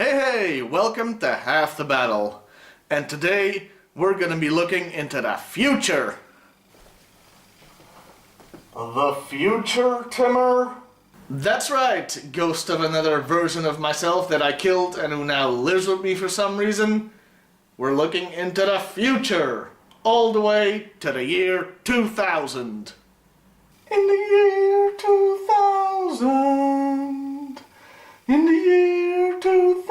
Hey, welcome to Half the Battle. And today, we're gonna be looking into the future. The future, Timur? That's right, ghost of another version of myself that I killed and who now lives with me for some reason. We're looking into the future, all the way to the year 2000. In the year 2000, in the year 2000,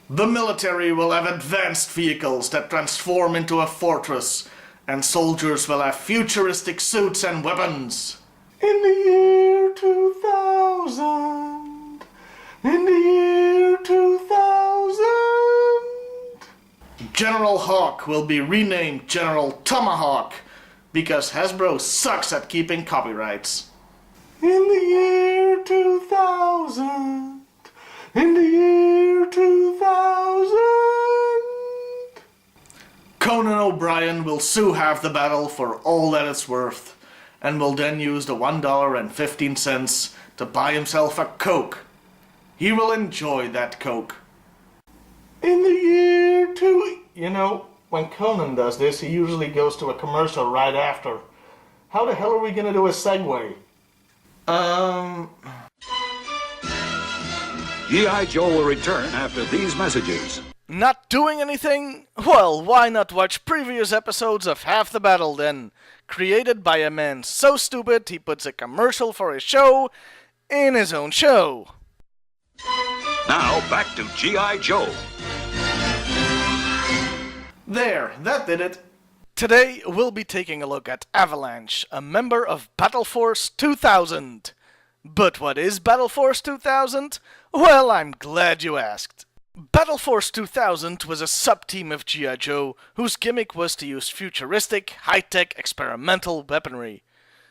the military will have advanced vehicles that transform into a fortress, and soldiers will have futuristic suits and weapons. In the year 2000, in the year 2000, General Hawk will be renamed General Tomahawk because Hasbro sucks at keeping copyrights. In the year 2000, in the year 2000, Conan O'Brien will sue Half the Battle for all that it's worth, and will then use the $1.15 to buy himself a Coke. He will enjoy that Coke. In the year You know, when Conan does this, he usually goes to a commercial right after. How the hell are we gonna do a segue? G.I. Joe will return after these messages. Not doing anything? Well, why not watch previous episodes of Half the Battle then? Created by a man so stupid he puts a commercial for his show in his own show. Now back to G.I. Joe. There, that did it. Today we'll be taking a look at Avalanche, a member of Battle Force 2000. But what is Battle Force 2000? Well, I'm glad you asked. Battle Force 2000 was a sub-team of G.I. Joe whose gimmick was to use futuristic, high-tech experimental weaponry.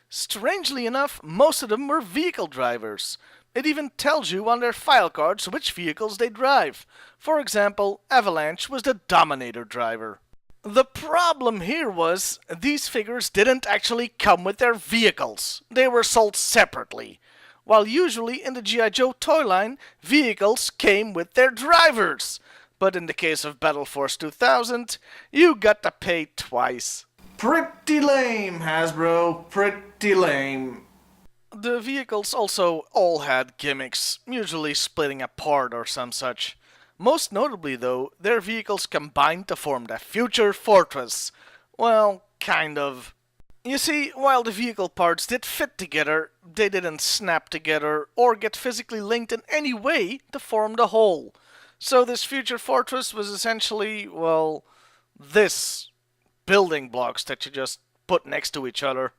Strangely enough, most of them were vehicle drivers. It even tells you on their file cards which vehicles they drive. For example, Avalanche was the Dominator driver. The problem here was, these figures didn't actually come with their vehicles. They were sold separately. While usually in the G.I. Joe toy line, vehicles came with their drivers. But in the case of Battle Force 2000, you got to pay twice. Pretty lame, Hasbro. Pretty lame. The vehicles also all had gimmicks, usually splitting apart or some such. Most notably though, their vehicles combined to form the Future Fortress. Well, kind of. You see, while the vehicle parts did fit together, they didn't snap together or get physically linked in any way to form the whole. So this Future Fortress was essentially, well, this. Building blocks that you just put next to each other.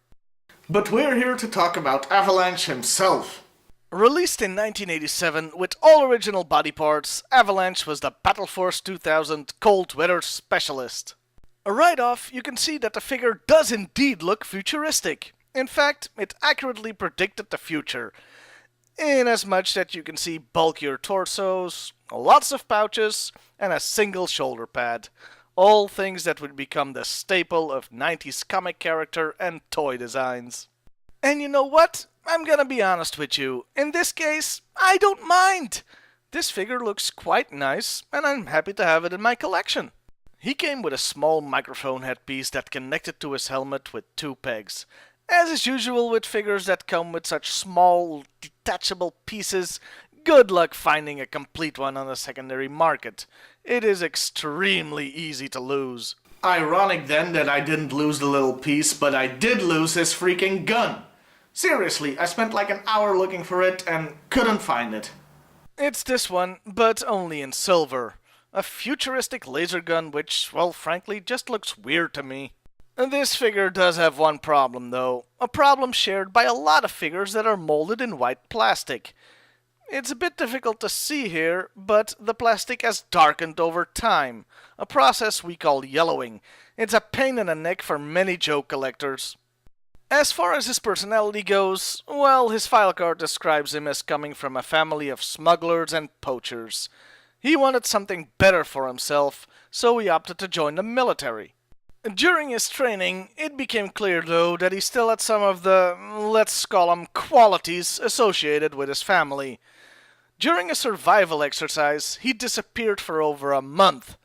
But we're here to talk about Avalanche himself. Released in 1987 with all original body parts, Avalanche was the Battle Force 2000 Cold Weather Specialist. Right off, you can see that the figure does indeed look futuristic. In fact, it accurately predicted the future. In as much that you can see bulkier torsos, lots of pouches, and a single shoulder pad. All things that would become the staple of 90s comic character and toy designs. And you know what? I'm gonna be honest with you. In this case, I don't mind. This figure looks quite nice, and I'm happy to have it in my collection. He came with a small microphone headpiece that connected to his helmet with 2 pegs. As is usual with figures that come with such small, detachable pieces, good luck finding a complete one on the secondary market. It is extremely easy to lose. Ironic then that I didn't lose the little piece, but I did lose his freaking gun. Seriously, I spent like an hour looking for it and couldn't find it. It's this one, but only in silver. A futuristic laser gun which, well, frankly, just looks weird to me. This figure does have one problem though. A problem shared by a lot of figures that are molded in white plastic. It's a bit difficult to see here, but the plastic has darkened over time, a process we call yellowing. It's a pain in the neck for many Joe collectors. As far as his personality goes, well, his file card describes him as coming from a family of smugglers and poachers. He wanted something better for himself, so he opted to join the military. During his training, it became clear though that he still had some of the, let's call them, qualities associated with his family. During a survival exercise, he disappeared for over a month.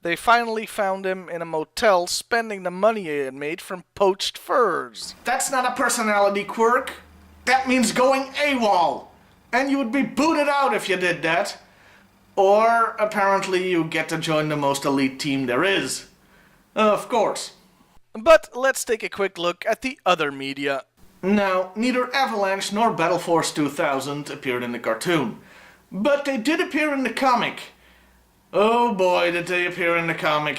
They finally found him in a motel spending the money he had made from poached furs. That's not a personality quirk. That means going AWOL. And you would be booted out if you did that. Or, apparently, you get to join the most elite team there is. Of course. But let's take a quick look at the other media. Now, neither Avalanche nor Battle Force 2000 appeared in the cartoon. But they did appear in the comic. Oh boy, did they appear in the comic.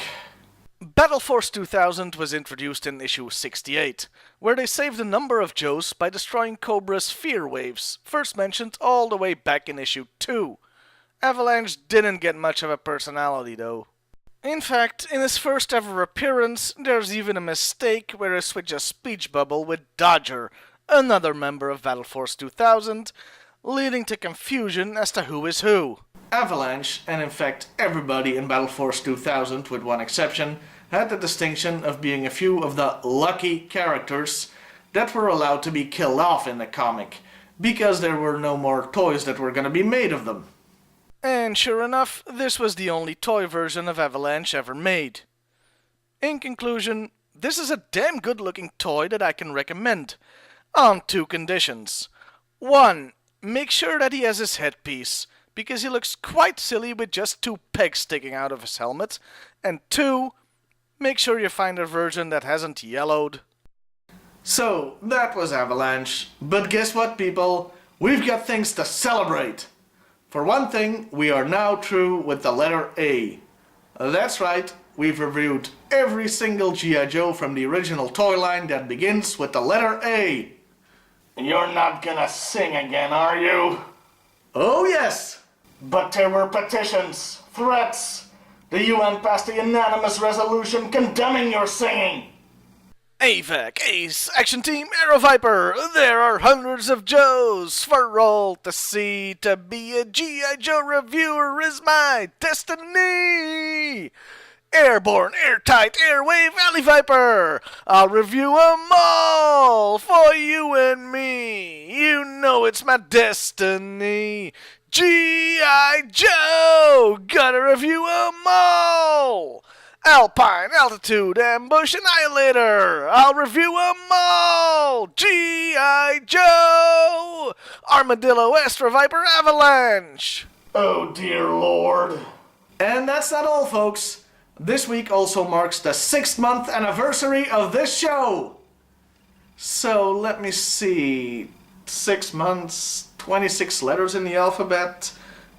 Battle Force 2000 was introduced in issue 68, where they saved a number of Joes by destroying Cobra's fear waves, first mentioned all the way back in issue 2. Avalanche didn't get much of a personality though. In fact, in his first ever appearance, there's even a mistake where he switched a speech bubble with Dodger, another member of Battle Force 2000, leading to confusion as to who is who. Avalanche, and in fact everybody in Battle Force 2000 with one exception, had the distinction of being a few of the lucky characters that were allowed to be killed off in the comic, because there were no more toys that were going to be made of them. And sure enough, this was the only toy version of Avalanche ever made. In conclusion, this is a damn good looking toy that I can recommend, on 2 conditions. 1. Make sure that he has his headpiece, because he looks quite silly with just 2 pegs sticking out of his helmet. And 2. Make sure you find a version that hasn't yellowed. So, that was Avalanche. But guess what, people? We've got things to celebrate. For one thing, we are now through with the letter A. That's right, we've reviewed every single G.I. Joe from the original toy line that begins with the letter A. You're not gonna sing again, are you? Oh yes! But there were petitions, threats. The UN passed a unanimous resolution condemning your singing. AVAC, Ace, Action Team, Arrow Viper, there are hundreds of Joes for all to see. To be a G.I. Joe reviewer is my destiny. Airborne, Airtight, Airwave, Alley Viper, I'll review 'em all for you and me. You know it's my destiny. G.I. Joe, gotta review 'em all. Alpine, Altitude, Ambush, Annihilator, I'll review 'em all. G.I. Joe, Armadillo, Astra Viper, Avalanche. Oh dear Lord. And that's not all, folks. This week also marks the 6th-month anniversary of this show. So let me see. 6 months, 26 letters in the alphabet.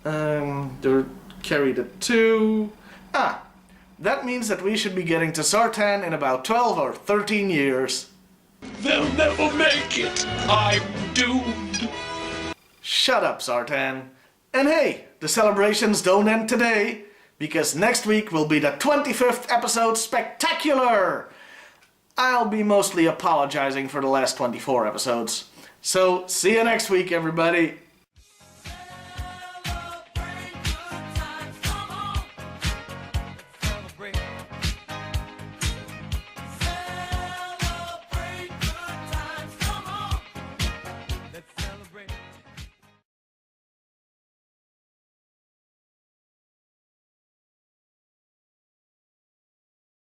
They're carried at 2. That means that we should be getting to Sartan in about 12 or 13 years. They'll never make it. I'm doomed. Shut up, Sartan. And hey, the celebrations don't end today, because next week will be the 25th episode spectacular. I'll be mostly apologizing for the last 24 episodes. So, see you next week, everybody.